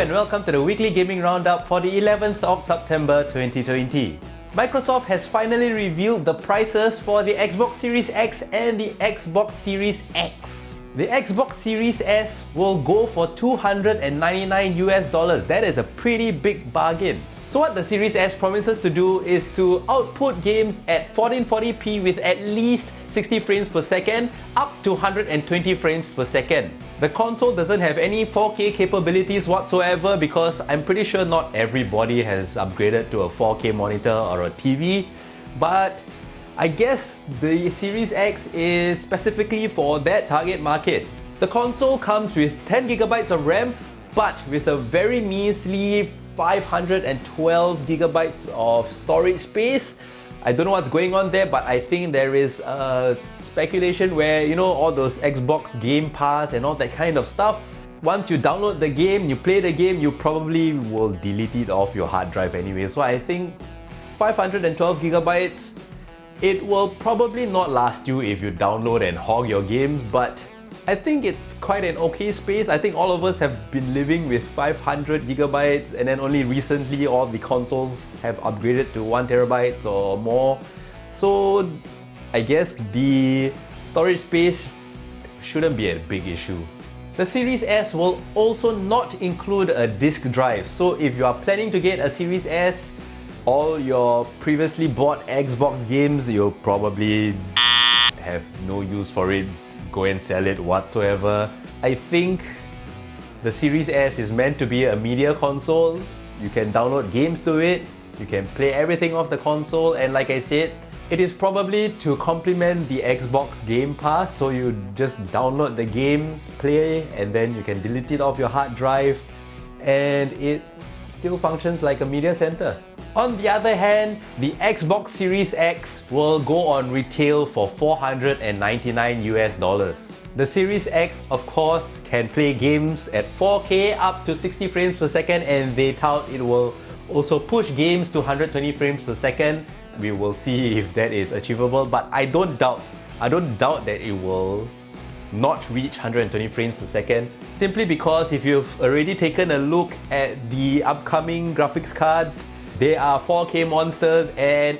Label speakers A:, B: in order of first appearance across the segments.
A: and welcome to the weekly gaming roundup for the 11th of September 2020. Microsoft has finally revealed the prices for the Xbox Series X and the Xbox Series X. The Xbox Series S will go for $299 US. That is a pretty big bargain. So what the Series S promises to do is to output games at 1440p with at least 60 frames per second up to 120 frames per second. The console doesn't have any 4K capabilities whatsoever because I'm pretty sure not everybody has upgraded to a 4K monitor or a TV, but I guess the Series X is specifically for that target market. The console comes with 10GB of RAM but with a very measly 512GB of storage space. I don't know what's going on there, but I think there is speculation where, you know, all those Xbox Game Pass and all that kind of stuff. Once you download the game, you play the game, you probably will delete it off your hard drive anyway. So I think 512GB, it will probably not last you if you download and hog your games, but I think it's quite an okay space. I think all of us have been living with 500GB and then only recently all the consoles have upgraded to 1TB or more. So I guess the storage space shouldn't be a big issue. The Series S will also not include a disk drive. So if you are planning to get a Series S, all your previously bought Xbox games, you'll probably have no use for it. Go and sell it whatsoever. I think the Series S is meant to be a media console. You can download games to it, you can play everything off the console, and like I said, it is probably to complement the Xbox Game Pass, so you just download the games, play, and then you can delete it off your hard drive, and it still functions like a media center. On the other hand, the Xbox Series X will go on retail for $499 US. The Series X, of course, can play games at 4K up to 60 frames per second, and they tout it will also push games to 120 frames per second. We will see if that is achievable, but I don't doubt that it will not reach 120 frames per second, simply because if you've already taken a look at the upcoming graphics cards, they are 4K monsters, and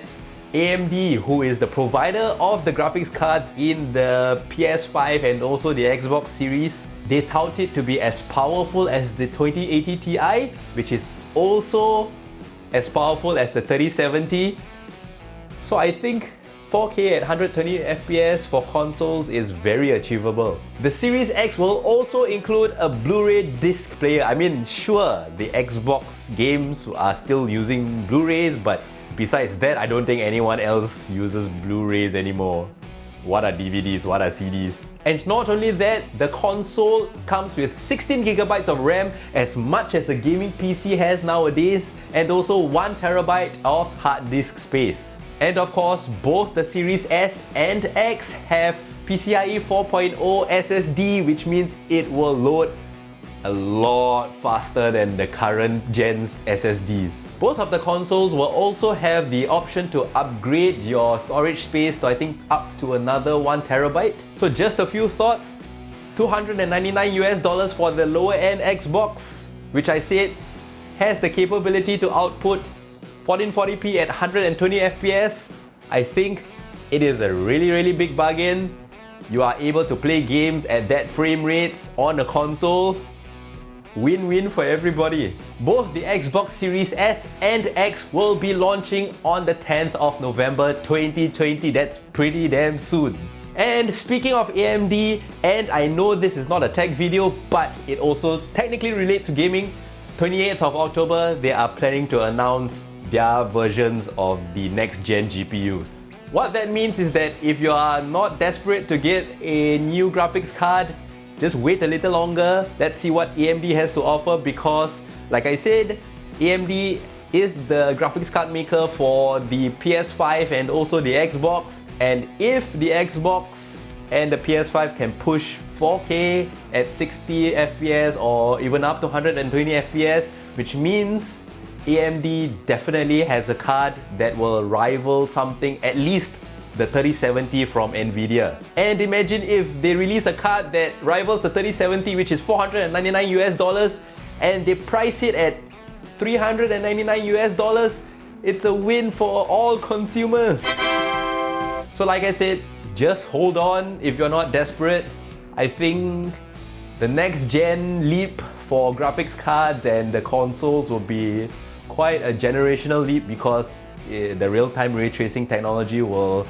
A: AMD, who is the provider of the graphics cards in the PS5 and also the Xbox Series, they tout it to be as powerful as the 2080 Ti, which is also as powerful as the 3070. So I think 4K at 120 FPS for consoles is very achievable. The Series X will also include a Blu-ray disc player. I mean, sure, the Xbox games are still using Blu-rays, but besides that, I don't think anyone else uses Blu-rays anymore. What are DVDs? What are CDs? And not only that, the console comes with 16GB of RAM, as much as a gaming PC has nowadays, and also 1TB of hard disk space. And of course, both the Series S and X have PCIe 4.0 SSD, which means it will load a lot faster than the current gen's SSDs. Both of the consoles will also have the option to upgrade your storage space to, I think, up to another 1TB. So just a few thoughts. $299 US for the lower end Xbox, which I said has the capability to output 1440p at 120 FPS. I think it is a really big bargain. You are able to play games at that frame rates on a console. Win-win for everybody. Both the Xbox Series S and X will be launching on the 10th of November 2020. That's pretty damn soon. And speaking of AMD, and I know this is not a tech video, but it also technically relates to gaming, 28th of October, they are planning to announce their versions of the next gen GPUs. What that means is that if you are not desperate to get a new graphics card, just wait a little longer. Let's see what AMD has to offer, because like I said, AMD is the graphics card maker for the PS5 and also the Xbox. And if the Xbox and the PS5 can push 4K at 60 FPS or even up to 120 FPS, which means AMD definitely has a card that will rival something, at least the 3070 from Nvidia. And imagine if they release a card that rivals the 3070, which is $499 US, and they price it at $399 US, it's a win for all consumers. So like I said, just hold on if you're not desperate. I think the next gen leap for graphics cards and the consoles will be quite a generational leap because the real-time ray tracing technology will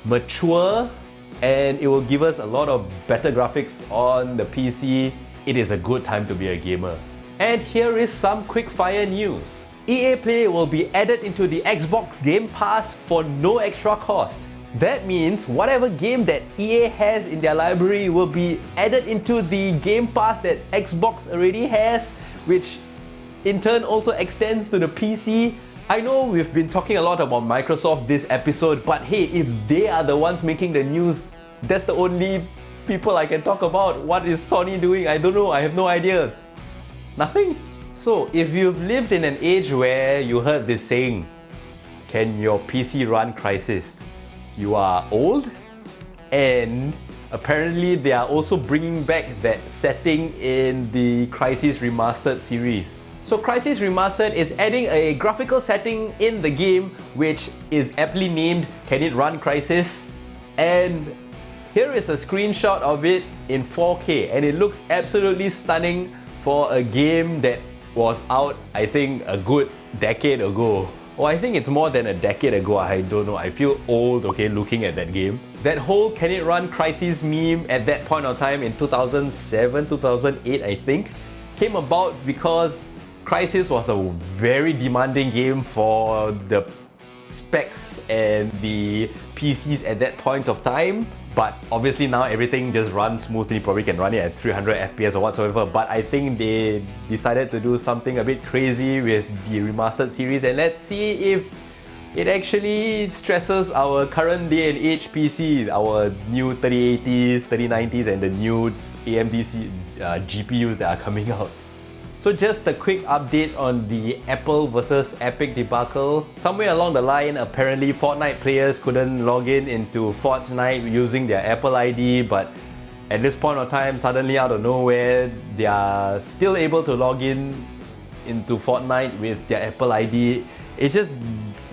A: mature and it will give us a lot of better graphics on the PC. It is a good time to be a gamer. And here is some quick-fire news. EA Play will be added into the Xbox Game Pass for no extra cost. That means whatever game that EA has in their library will be added into the Game Pass that Xbox already has, which in turn also extends to the PC. I know we've been talking a lot about Microsoft this episode, but hey, if they are the ones making the news, that's the only people I can talk about. What is Sony doing? I don't know, I have no idea. Nothing. So if you've lived in an age where you heard this saying, can your PC run Crysis? You are old, and apparently they are also bringing back that setting in the Crysis Remastered series. So Crysis Remastered is adding a graphical setting in the game which is aptly named Can It Run Crysis? And here is a screenshot of it in 4K and it looks absolutely stunning for a game that was out, I think, a good decade ago. Or I think it's more than a decade ago, I don't know. I feel old, okay, looking at that game. That whole Can It Run Crysis meme at that point of time in 2007, 2008, I think, came about because Crysis was a very demanding game for the specs and the PCs at that point of time. But obviously now everything just runs smoothly, probably can run it at 300 FPS or whatsoever. But I think they decided to do something a bit crazy with the remastered series, and let's see if it actually stresses our current day and age PC, our new 3080s, 3090s and the new AMD GPUs that are coming out. So just a quick update on the Apple versus Epic debacle. Somewhere along the line, apparently Fortnite players couldn't log in into Fortnite using their Apple ID, but at this point of time, suddenly out of nowhere, they are still able to log in into Fortnite with their Apple ID. It's just,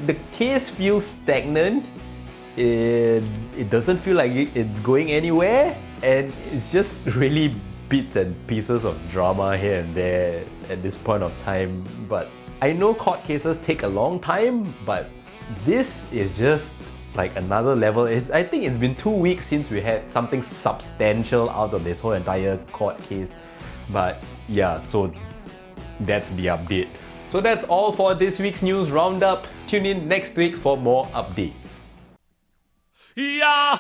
A: the case feels stagnant. It doesn't feel like it's going anywhere, and it's just really bits and pieces of drama here and there at this point of time. But I know court cases take a long time, but this is just like another level. I think it's been 2 weeks since we had something substantial out of this whole entire court case. But yeah, so that's the update. So that's all for this week's news roundup. Tune in next week for more updates.
B: Yeah!